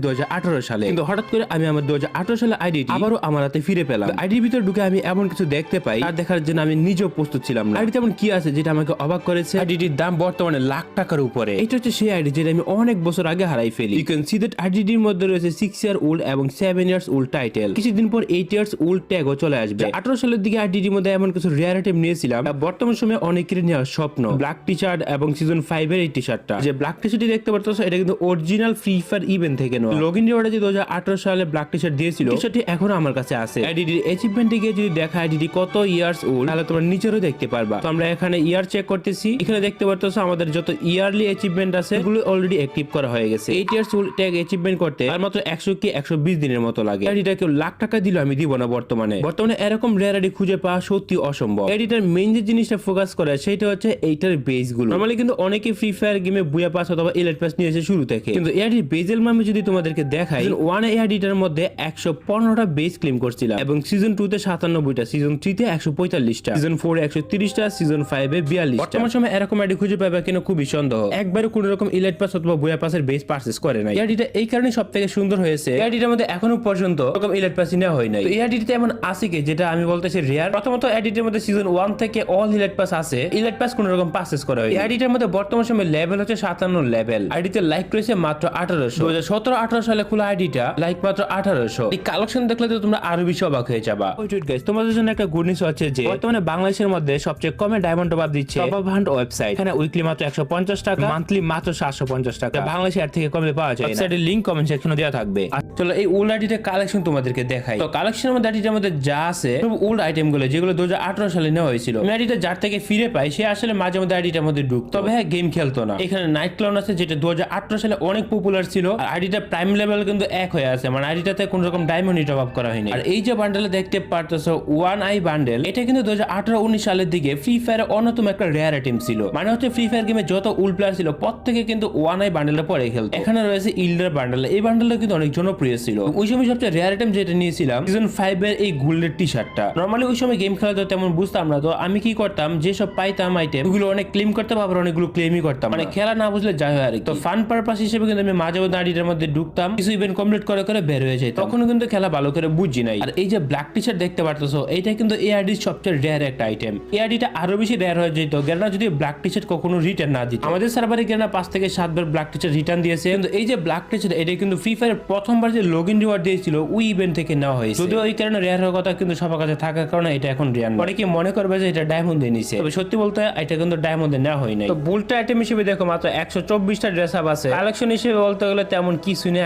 2018 সালে, কিন্তু হঠাৎ করে আমি আমার 2018 সালে আইডিটি আবারও আমার হাতে ফিরে পেলাম। আইডির ভিতরে ঢুকে আমি এমন কিছু দেখতে পাই আর দেখার জন্য আমি নিজেও প্রস্তুত ছিলাম না। আইডিতে এমন কি আছে যেটা আমাকে অবাক করেছে। আইডিটির দাম বর্তমানে লাখ টাকার উপরে। এটা হচ্ছে সেই আইডি যেটা আমি অনেক বছর আগে হারাই ফেলি। ইউ ক্যান সি দ্যাট আইডিটির মধ্যে রয়েছে 6 ইয়ার ওল্ড এবং 7 ইয়ার্স ওল্ড টাইটেল। কিছুদিন পর 8 ইয়ার্স ওল্ড ট্যাগও চলে আসবে। 18 সালের দিকে আইডিটির মধ্যে এমন কিছু রেয়ার আইটেম নিয়েছিলাম বর্তমান সময়ে অনেকেরই নেওয়ার স্বপ্ন, ব্ল্যাক টি শার্ট এবং সিজন 5 এর এই টি শার্টটা। যে ব্ল্যাক টি শার্টটি দেখতে পারতেছো এটা কিন্তু অরিজিনাল ফ্রি ফায়ার ইভেন্ট থেকে নেওয়া। লগইন রিওয়ার্ডে যে 2018 সালে ব্ল্যাক টি শার্ট দিয়েছিল, টি শার্টটি এখনো আমার কাছে আছে। আইডিটির অ্যাচিভমেন্টে গিয়ে যদি দেখা আইডিটি কত ইয়ার্স ওল্ড তাহলে তোমরা নিচেরও দেখতে পারবা। তো আমরা এখানে ইয়ার চেক করতেছি। এখানে দেখতে পারতেছো আমাদের যত ইয়ারলি অ্যাচিভমেন্ট আছে এগুলো অলরেডি অ্যাক্টিভ করা হয়ে গেছে। 8 ইয়ার্স ওল্ড ট্যাগ অ্যাচিভমেন্ট করতে আর মাত্র 100 কি 120 দিনের মতো লাগে। আইডিটা কেউ লাখ টাকা দিলেও আমি দিব না। বর্তমানে এরকম রেয়ার আইডি খুঁজে পাওয়া সত্যি অসম্ভব। এডিটার মেইন যে জিনিসটা ফোকাস করে সেটা হচ্ছে এইটার বেস গুলো। নরমালি কিন্তু অনেকে ফ্রি ফায়ার গেমে বুয়া পাস অথবা এলিট পাস নিয়েছে শুরু থেকে, কিন্তু এডির বেজেল আমি যদি তোমাদেরকে দেখাই, সিজন 1 এডিটার মধ্যে 115টা বেস ক্লেম করছিলাম এবং সিজন 2 তে 97টা, সিজন 3 তে 145টা, সিজন 4 এ 130টা, সিজন 5 এ 42টা। বর্তমান সময় এরকম আইডি খুঁজে পাবে কিনা খুবই সন্দেহ। একবারে কোন রকম এলিট পাস অথবা বুয়া পাসের বেস পারচেজ করে নাই। এডিটা এই কারণে সবথেকে সুন্দর হয়েছে, এডিটার মধ্যে এখনো পর্যন্ত এরকম এলিট পাস নেওয়া হয় নাই। তো এই এডিটে এমন আছে কি যেটা আমি বলতেছি রেয়ার। প্রথমত এডিটের মধ্যে সিজন 1 থেকে অল এলিট পাস আছে, এলিট পাস কোন রকম পারচেজ করা হয়। এডিটের মধ্যে বর্তমান সময় লেভেল হচ্ছে 57 লেভেল। আইডিতে লাইক রয়েছে মাত্র 1800। 2017-18 সালে খোলা আইডিটা লাইক মাত্র 1800। এই কালেকশন দেখলে তো তোমরা আরো বেশি অবাক হয়ে যাবা। ওয়েট গাইস, তোমাদের জন্য একটা গুড নিউজ হচ্ছে যে বর্তমানে বাংলাদেশের মধ্যে সবচেয়ে কমে ডায়মন্ড টপ আপ দিচ্ছে টপ আপ হান্ট ওয়েবসাইট। এখানে উইকলি মাত্র 150 টাকা, মান্থলি মাত্র 750 টাকা। বাংলাদেশে এর থেকে কমে পাওয়া যায় না। ওয়েবসাইটের লিংক কমেন্ট সেকশনে দেওয়া থাকবে। চলো এই ওল্ড আইডিটা কালেকশন তোমাদেরকে দেখাই। তো কালেকশনের মধ্যে আইডিটার মধ্যে যা আছে সব ওল্ড আইটেম গুলো যেগুলো 2018 সালে নেওয়া হয়েছিল। আমি আইডিটা যার থেকে ফিরে পাই সে আসলে মাঝে মধ্যে আইডিটার মধ্যে ঢুকতো, তবে হ্যাঁ গেম খেলতো না। এখানে নাইট ক্লাউন আছে যেটা 2018 সালে অনেক পপুলার ছিল। আর আইডিটা প্রাইম লেভেল কিন্তু এক হয়ে আছে, মানে আইডিটাতে কোন রকম ডায়মন্ড টপ আপ করা হয়নি। আর এই যে বান্ডেলে দেখতে পারতেছো ওয়ান আই বান্ডেল, এটা কিন্তু 2018-19 সালের দিকে ফ্রি ফায়ারের অন্যতম একটা রেয়ার আইটেম ছিল। মানে হচ্ছে ফ্রি ফায়ার গেমে যত ওল্ড প্লেয়ার ছিল প্রত্যেকে কিন্তু ওয়ান আই বান্ডেলটা পরে খেলতো। এখানে রয়েছে ইল্ডার বান্ডেল, এই বান্ডেলটা কিন্তু অনেক জনপ্রিয় ছিল। ওই সময় সবচেয়ে রেয়ার আইটেম যেটা নিয়েছিলাম সিজন 5 এর এই গোল্ডের টি শার্টটা। নরমালি ওই সময় গেম খেলা তো তেমন বুঝতাম না, তো আমি কি করতাম যেসব পাইতাম আইটেম ওগুলো অনেক ক্লেম করতাম, আবার অনেকগুলো ক্লেমই করতাম, মানে খেলা না বুঝলে যাই হয় আর কি। তো ফান পারপাস হিসেবে কিন্তু আমি মাঝে মধ্যে আইডিটার মধ্যে ঢুকতাম, কিছু ইভেন্ট কমপ্লিট করে করে বের হয়ে যায়, তখন কিন্তু খেলা ভালো করে বুঝি নাই। আর এই যে ব্ল্যাক টি শার্ট দেখতে পারতেছো, এইটা কিন্তু এই আইডির সবচেয়ে রেয়ার একটা আইটেম। এই আইডিটা আরো বেশি রেয়ার হয়ে যেত গেরনা যদি ব্ল্যাক টি শার্ট কখনো রিটার্ন না দিত। আমাদের সার্ভারে গেরনা 5 থেকে 7 বার ব্ল্যাক টি শার্ট রিটার্ন দিয়েছে, কিন্তু এই যে ব্ল্যাক টি শার্ট এটা কিন্তু ফ্রি ফায়ার প্রথমবার যে লগইন রিওয়ার্ড দিয়েছিল ওই ইভেন্ট থেকে নেওয়া হয়েছে। যদিও ওই কারণে রেয়ার হওয়ার কথা, কিন্তু সবার কাছে থাকার কারণে এটা এখন রেয়ার। অনেকে মনে করবে যে এটা ডায়মন্ডে নিছে, তবে সত্যি বলতে এটা কিন্তু ডায়মন্ডে নেওয়া হয় নাই। তো বুলটা আইটেম হিসেবে দেখো মাত্র 124টা ড্রেস আপ আছে। কালেকশন হিসেবে বলতে গেলে তেমন কিছু নেই।